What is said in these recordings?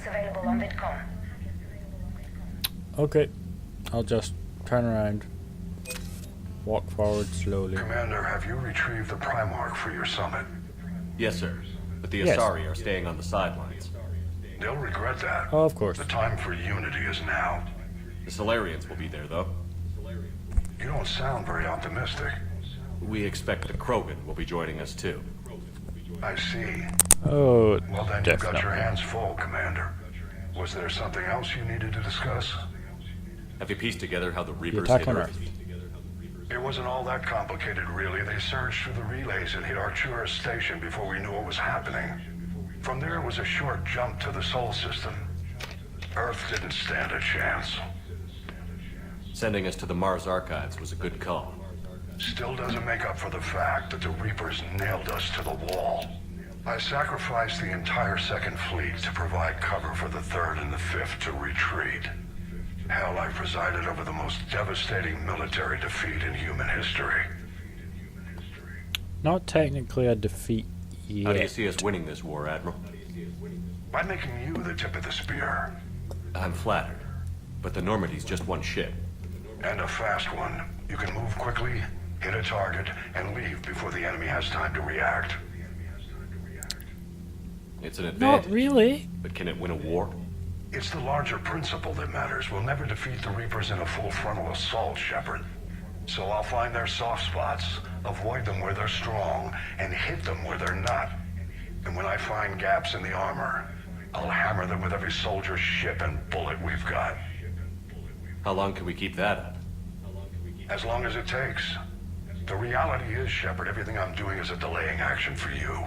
Targets available on VidCom. Okay, I'll just turn around, walk forward slowly. Commander, have you retrieved the Primarch for your summit? Yes, sir. But the Yes. Asari are staying on the sidelines. They'll regret that. Oh, of course. The time for unity is now. The Solarians will be there, though. You don't sound very optimistic. We expect the Krogan will be joining us, too. I see. Oh, Well then, you've got your definitely. hands full, Commander. Was there something else you needed to discuss? Have you pieced together how the Reapers attack hit on Earth? It wasn't all that complicated, really. They surged through the relays and hit Artura Station before we knew what was happening. From there, it was a short jump to the Sol system. Earth didn't stand a chance. Sending us to the Mars Archives was a good call. Still doesn't make up for the fact that the Reapers nailed us to the wall. I sacrificed the entire Second Fleet to provide cover for the Third and the Fifth to retreat. Hell, I presided over the most devastating military defeat in human history. Not technically a defeat yet. How do you see us winning this war, Admiral? By making you the tip of the spear. I'm flattered. But the Normandy's just one ship. And a fast one. You can move quickly, hit a target, and leave before the enemy has time to react. It's an advantage. Not really. But can it win a war? It's the larger principle that matters. We'll never defeat the Reapers in a full frontal assault, Shepard. So I'll find their soft spots, avoid them where they're strong, and hit them where they're not. And when I find gaps in the armor, I'll hammer them with every soldier, ship, and bullet we've got. How long can we keep that up? As long as it takes. The reality is, Shepard, everything I'm doing is a delaying action for you.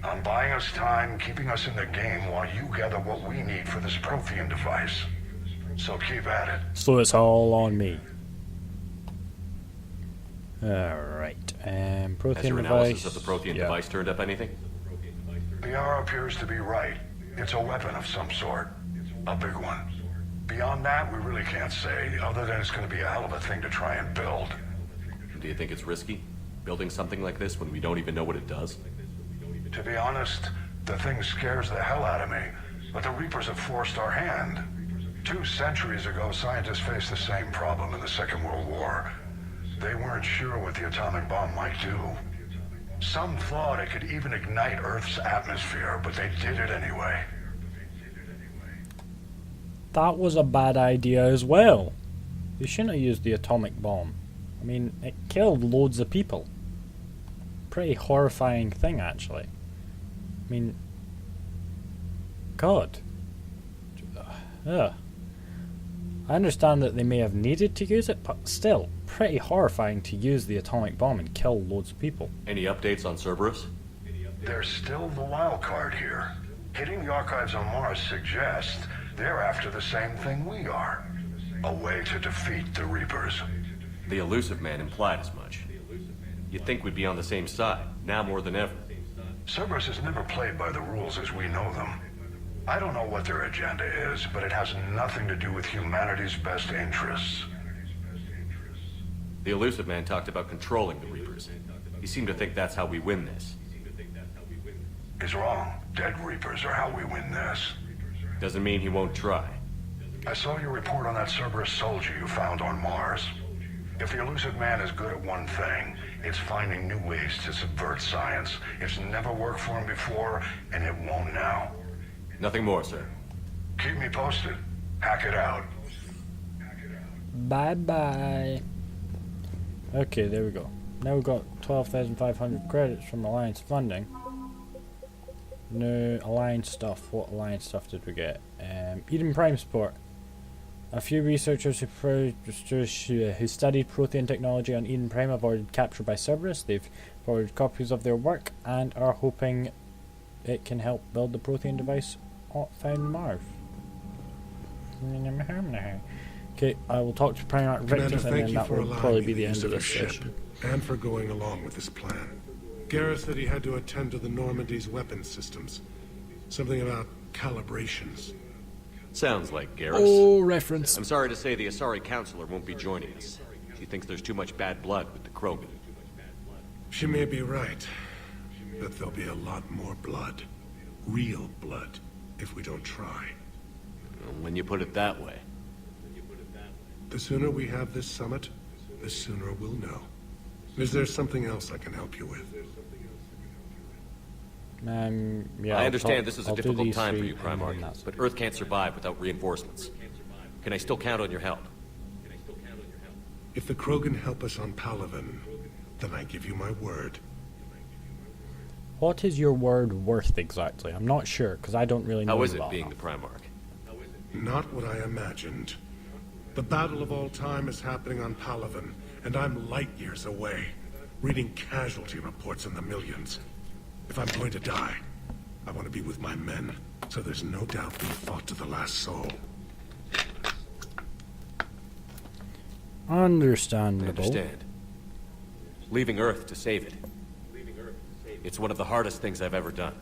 I'm buying us time, keeping us in the game while you gather what we need for this Prothean device. So keep at it. So it's all on me. Alright. Prothean Has your device. analysis of the Prothean yeah. device turned up anything? The R appears to be right. It's a weapon of some sort. A big one. Beyond that, we really can't say, other than it's going to be a hell of a thing to try and build. Do you think it's risky? Building something like this when we don't even know what it does? To be honest, the thing scares the hell out of me, but the Reapers have forced our hand. 2 centuries ago, scientists faced the same problem in the Second World War. They weren't sure what the atomic bomb might do. Some thought it could even ignite Earth's atmosphere, but they did it anyway. That was a bad idea as well. They shouldn't have used the atomic bomb. I mean, it killed loads of people. Pretty horrifying thing, actually. I mean, God. Ugh. I understand that they may have needed to use it, but still, pretty horrifying to use the atomic bomb and kill loads of people. Any updates on Cerberus? There's still the wild card here. Hitting the archives on Mars suggests they're after the same thing we are. A way to defeat the Reapers. The Elusive Man implied as much. You'd think we'd be on the same side, now more than ever. Cerberus has never played by the rules as we know them. I don't know what their agenda is, but it has nothing to do with humanity's best interests. The Elusive Man talked about controlling the Reapers. He seemed to think that's how we win this. He's wrong. Dead Reapers are how we win this. Doesn't mean he won't try. I saw your report on that Cerberus soldier you found on Mars. If the Elusive Man is good at one thing, it's finding new ways to subvert science. It's never worked for him before, and it won't now. Nothing more, sir. Keep me posted. Hack it out. Bye bye. Okay, there we go. Now we've got 12,500 credits from Alliance funding. No Alliance stuff. What Alliance stuff did we get? Eden Prime support. A few researchers who studied Prothean technology on Eden Prime have ordered capture by Cerberus. They've forwarded copies of their work and are hoping it can help build the Prothean device found on Mars. Okay, I will talk to Primarch Victus and then that will probably be the end of this session. And for going along with this plan. Garrus said he had to attend to the Normandy's weapons systems. Something about calibrations. Sounds like Garrus. Oh, reference. I'm sorry to say the Asari Counselor won't be joining us. She thinks there's too much bad blood with the Krogan. She may be right. But there'll be a lot more blood. Real blood. if we don't try. When you put it that way. The sooner we have this summit, the sooner we'll know. Is there something else I can help you with? Yeah. I understand this is a I'll do difficult these time for three you, and then Primarch, that's but it. Earth can't survive without reinforcements. Can I still count on your help? If the Krogan help us on Palaven, then I give you my word. What is your word worth exactly? I'm not sure, because I don't really know How is it about being that. the Primarch? Not what I imagined. The battle of all time is happening on Palaven, and I'm light years away, reading casualty reports in the millions. If I'm going to die, I want to be with my men, so there's no doubt we fought to the last soul. Understandable. I understand. Leaving Earth to save it. It's one of the hardest things I've ever done.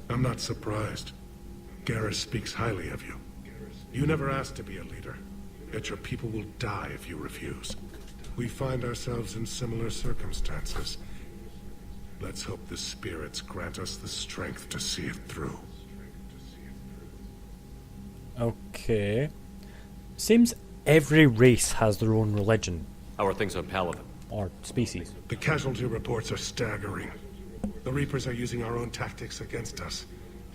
I'm not surprised. Garrus speaks highly of you. You never asked to be a leader, yet your people will die if you refuse. We find ourselves in similar circumstances. Let's hope the spirits grant us the strength to see it through. Okay. Seems every race has their own religion, How are things on Palaven? or species. The casualty reports are staggering. The Reapers are using our own tactics against us.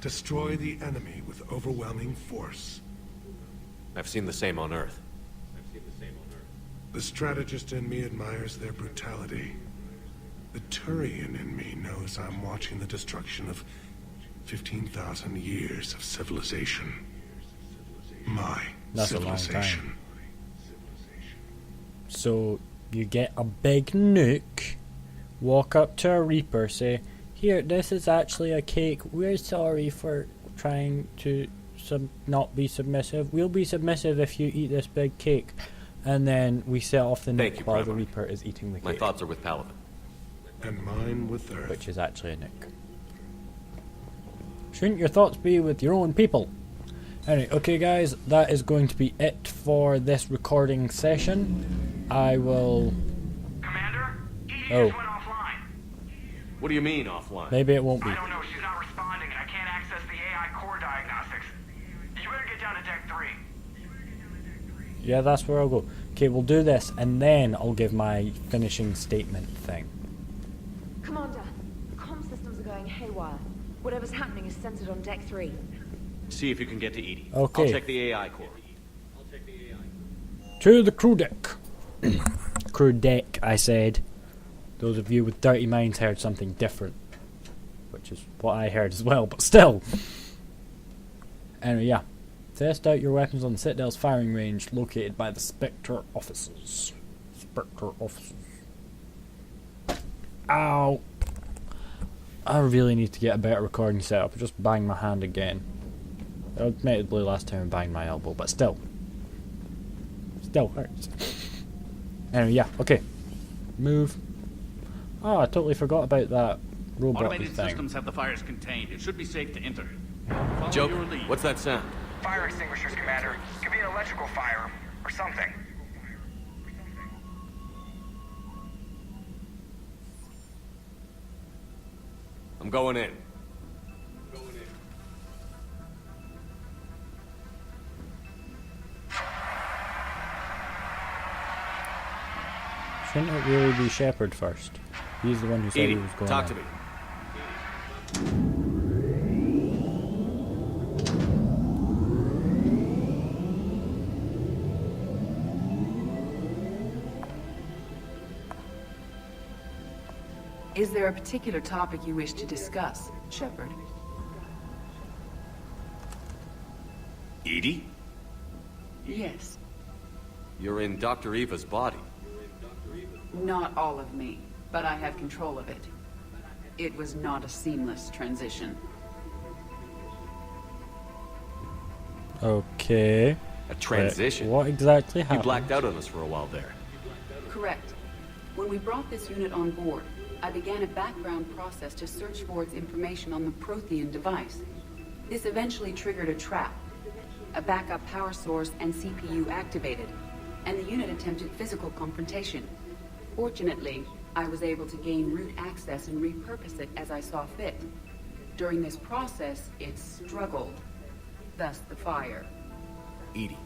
Destroy the enemy with overwhelming force. I've seen the same on Earth. The strategist in me admires their brutality. The Turian in me knows I'm watching the destruction of 15,000 years of civilization. My That's a long time. civilization. So you get a big nuke, walk up to a Reaper, say, "Here, this is actually a cake. We're sorry for trying to not be submissive. We'll be submissive if you eat this big cake." And then we set off the Thank nuke you, while the Primarch. Reaper is eating the My cake, thoughts are with Palaven. And mine with Earth. which is actually a nuke. Shouldn't your thoughts be with your own people? Anyway, okay guys, that is going to be it for this recording session. I will... Commander, EDI Oh. just went offline. What do you mean, offline? Maybe it won't be. I don't know, she's not responding and I can't access the AI core diagnostics. You better get down to deck 3. Yeah, that's where I'll go. Okay, we'll do this, and then I'll give my finishing statement thing. Commander, comm systems are going haywire. Whatever's happening is centered on deck 3. See if you can get to EDI. Okay. I'll check the AI core. To the crew deck. Crew deck, I said. Those of you with dirty minds heard something different. Which is what I heard as well, but still. Anyway, yeah. Test out your weapons on the Citadel's firing range located by the Spectre offices. Spectre offices. Ow! I really need to get a better recording setup. I just banged my hand again. Admittedly last time I banged my elbow, but still. Still hurts. Anyway, yeah, okay. Move. Oh, I totally forgot about that robot Automated thing. systems have the fires contained. It should be safe to enter. Follow Joke, your lead. what's that sound? Fire extinguishers, Commander. Could be an electrical fire or something. I'm going in. Shouldn't it really be Shepard first? He's the one who said EDI, he was going talk in. to me. Is there a particular topic you wish to discuss, Shepard? EDI? Yes. You're in Dr. Eva's body. Not all of me, but I have control of it. It was not a seamless transition. Okay. A transition? What exactly You happened? blacked out on us for a while there. Correct. When we brought this unit on board, I began a background process to search for its information on the Prothean device. This eventually triggered a trap. A backup power source and CPU activated, and the unit attempted physical confrontation. Fortunately, I was able to gain root access and repurpose it as I saw fit. During this process, it struggled, thus the fire. EDI,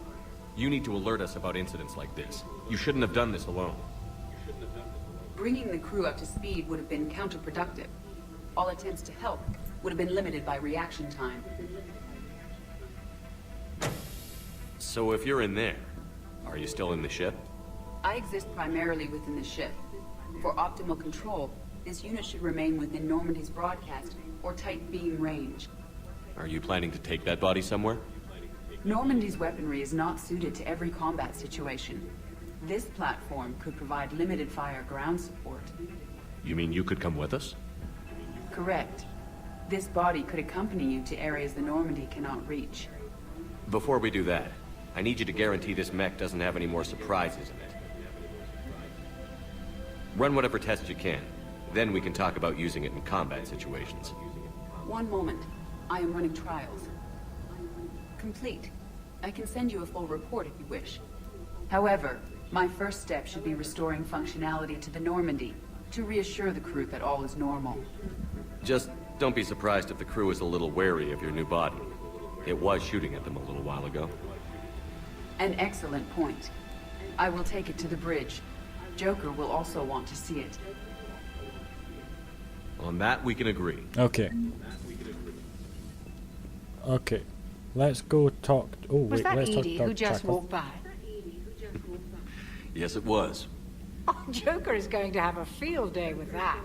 you need to alert us about incidents like this. You shouldn't have done this alone. Bringing the crew up to speed would have been counterproductive. All attempts to help would have been limited by reaction time. So if you're in there, are you still in the ship? I exist primarily within the ship. For optimal control, this unit should remain within Normandy's broadcast or tight beam range. Are you planning to take that body somewhere? Normandy's weaponry is not suited to every combat situation. This platform could provide limited fire ground support. You mean you could come with us? Correct. This body could accompany you to areas the Normandy cannot reach. Before we do that, I need you to guarantee this mech doesn't have any more surprises in it. Run whatever tests you can. Then we can talk about using it in combat situations. One moment. I am running trials. Complete. I can send you a full report if you wish. However, my first step should be restoring functionality to the Normandy to reassure the crew that all is normal. Just don't be surprised if the crew is a little wary of your new body. It was shooting at them a little while ago. An excellent point. I will take it to the bridge. Joker will also want to see it. On that, we can agree. Okay. Okay. Let's go talk. Oh, Was wait, that let's talk Edie to who just Chuckle. walked by? Yes, it was. Oh, Joker is going to have a field day with that.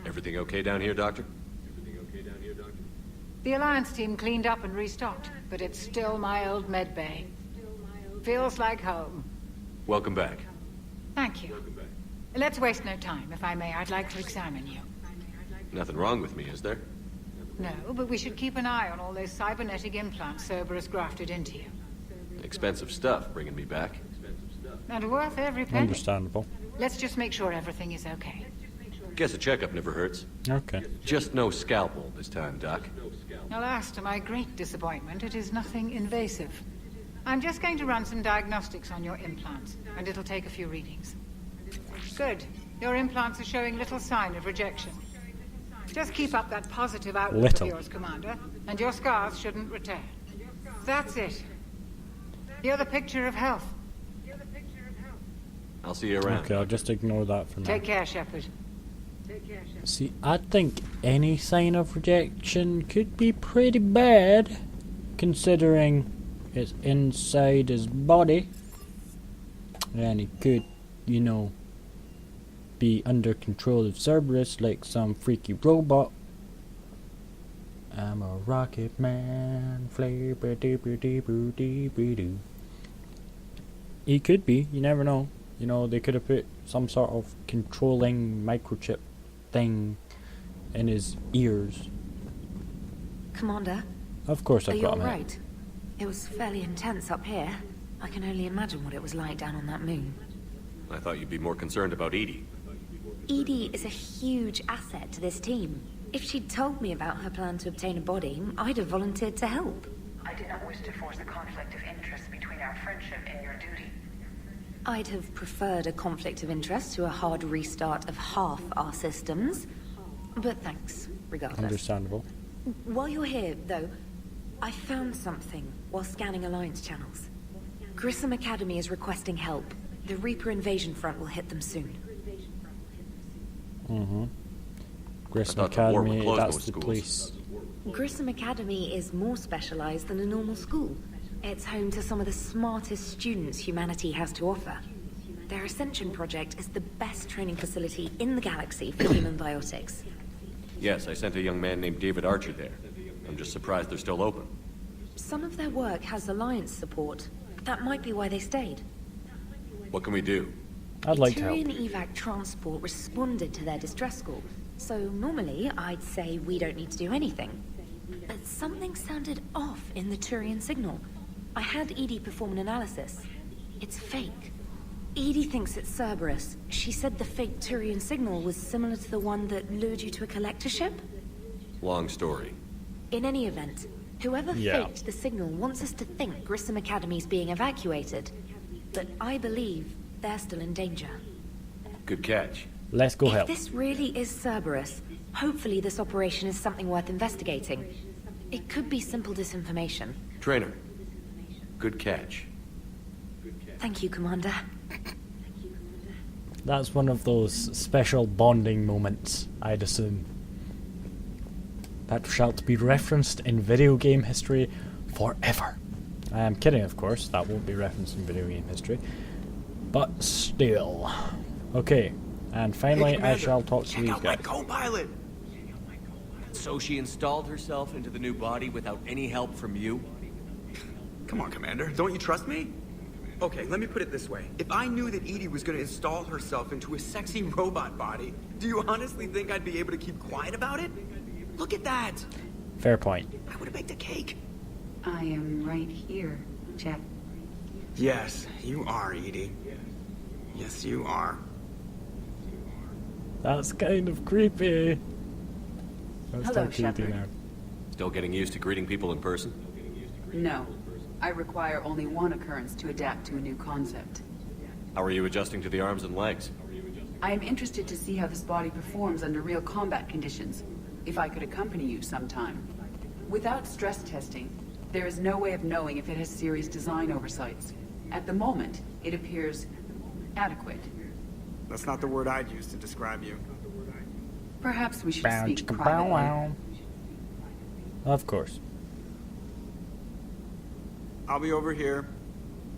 Everything okay down here, Doctor? The Alliance team cleaned up and restocked, but it's still my old med bay. Feels like home. Welcome back. Thank you. Let's waste no time. If I may, I'd like to examine you. Nothing wrong with me, is there? No, but we should keep an eye on all those cybernetic implants Cerberus grafted into you. Expensive stuff bringing me back. And worth every penny. Understandable. Let's just make sure everything is okay. Guess a checkup never hurts. Okay. Just no scalpel this time, Doc. Alas, to my great disappointment, it is nothing invasive. I'm just going to run some diagnostics on your implants, and it'll take a few readings. Good. Your implants are showing little sign of rejection. Just keep up that positive outlook of yours, Commander, and your scars shouldn't return. That's it. You're the picture of health. I'll see you around. Okay, I'll just ignore that for now. Take care, Shepard. See, I think any sign of rejection could be pretty bad, considering it's inside his body. And he could, you know, be under control of Cerberus like some freaky robot. I'm a rocket man, flabber-dibber-dibber-dibber-doo. He could be, you never know. You know, they could have put some sort of controlling microchip thing in his ears. Commander, Of course are I've you got him. alright? It was fairly intense up here. I can only imagine what it was like down on that moon. I thought you'd be more concerned about EDI. EDI is a huge asset to this team. If she'd told me about her plan to obtain a body, I'd have volunteered to help. I did not wish to force a conflict of interest between our friendship and your duty. I'd have preferred a conflict of interest to a hard restart of half our systems. But thanks, regardless. Understandable. While you're here, though, I found something while scanning Alliance channels. Grissom Academy is requesting help. The Reaper invasion front will hit them soon. Grissom I thought the war would Academy, close that's those the schools. place. Grissom Academy is more specialized than a normal school. It's home to some of the smartest students humanity has to offer. Their Ascension project is the best training facility in the galaxy for human biotics. Yes, I sent a young man named David Archer there. I'm just surprised they're still open. Some of their work has Alliance support. That might be why they stayed. What can we do? I'd like to help. Turian evac transport responded to their distress call. So normally, I'd say we don't need to do anything. But something sounded off in the Turian signal. I had EDI perform an analysis. It's fake. EDI thinks it's Cerberus. She said the fake Turian signal was similar to the one that lured you to a collector ship? Long story. In any event, whoever Yeah. faked the signal wants us to think Grissom Academy's being evacuated. But I believe they're still in danger. Good catch. Let's go If help. this really is Cerberus, hopefully this operation is something worth investigating. It could be simple disinformation. Trainer, good catch. Thank you, Commander. That's one of those special bonding moments, I'd assume. That shall be referenced in video game history forever. I am kidding, of course, that won't be referenced in video game history. But still. Okay, and finally I shall talk to these guys. Co-pilot! So she installed herself into the new body without any help from you? Come on, Commander, don't you trust me? Okay, let me put it this way. If I knew that EDI was going to install herself into a sexy robot body, do you honestly think I'd be able to keep quiet about it? Look at that! Fair point. I would have baked a cake. I am right here, Jeff. Yes, you are, EDI. Yes, you are. That's kind of creepy. That's Hello, creepy Shepard. now. Still getting used to greeting people in person? No. I require only one occurrence to adapt to a new concept. How are you adjusting to the arms and legs? I am interested to see how this body performs under real combat conditions. If I could accompany you sometime. Without stress testing, there is no way of knowing if it has serious design oversights. At the moment, it appears adequate. That's not the word I'd use to describe you. Perhaps we should Bow, speak chicka, bow, privately. wow. Of course. I'll be over here,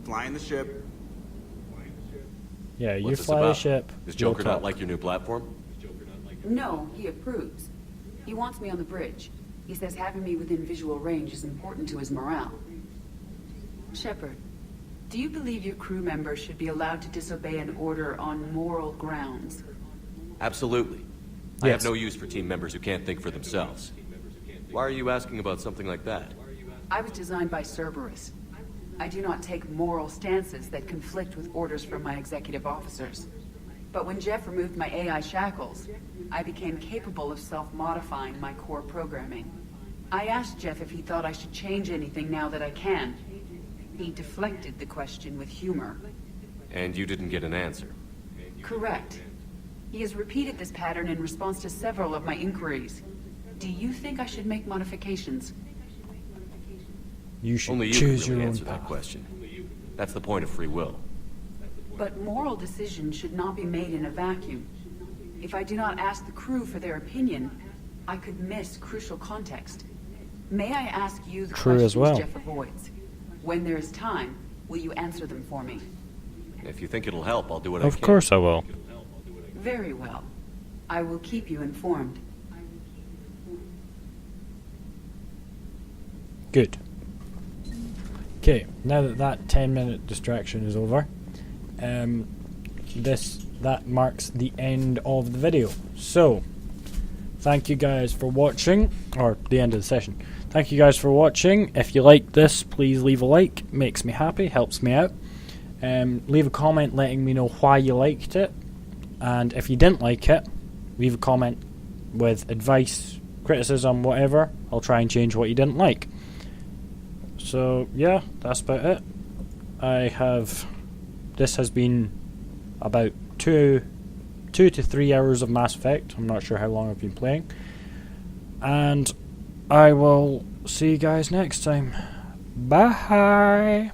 flying the ship. Yeah, you What's this fly the about? ship. Does we'll Joker not talk. like your new platform? No, he approves. He wants me on the bridge. He says having me within visual range is important to his morale. Shepard, do you believe your crew members should be allowed to disobey an order on moral grounds? Absolutely. I have Yes. no use for team members who can't think for themselves. Why are you asking about something like that? I was designed by Cerberus. I do not take moral stances that conflict with orders from my executive officers. But when Jeff removed my AI shackles, I became capable of self-modifying my core programming. I asked Jeff if he thought I should change anything now that I can. He deflected the question with humor. And you didn't get an answer. Correct. He has repeated this pattern in response to several of my inquiries. Do you think I should make modifications? You should Only you can choose really your own answer that path. question. That's the point of free will. But moral decisions should not be made in a vacuum. If I do not ask the crew for their opinion, I could miss crucial context. May I ask you the True as questions well. Jeff avoids? When there is time, will you answer them for me? If you think it'll help, I'll do what I can. Of course I will. Very well. I will keep you informed. Good. Okay, now that that 10-minute distraction is over, that marks the end of the video. So, thank you guys for watching, or the end of the session. Thank you guys for watching. If you liked this, please leave a like. Makes me happy, helps me out. Leave a comment letting me know why you liked it. And if you didn't like it, leave a comment with advice, criticism, whatever. I'll try and change what you didn't like. So yeah, that's about it. This has been about 2 to 3 hours of Mass Effect. I'm not sure how long I've been playing. And I will see you guys next time. Bye.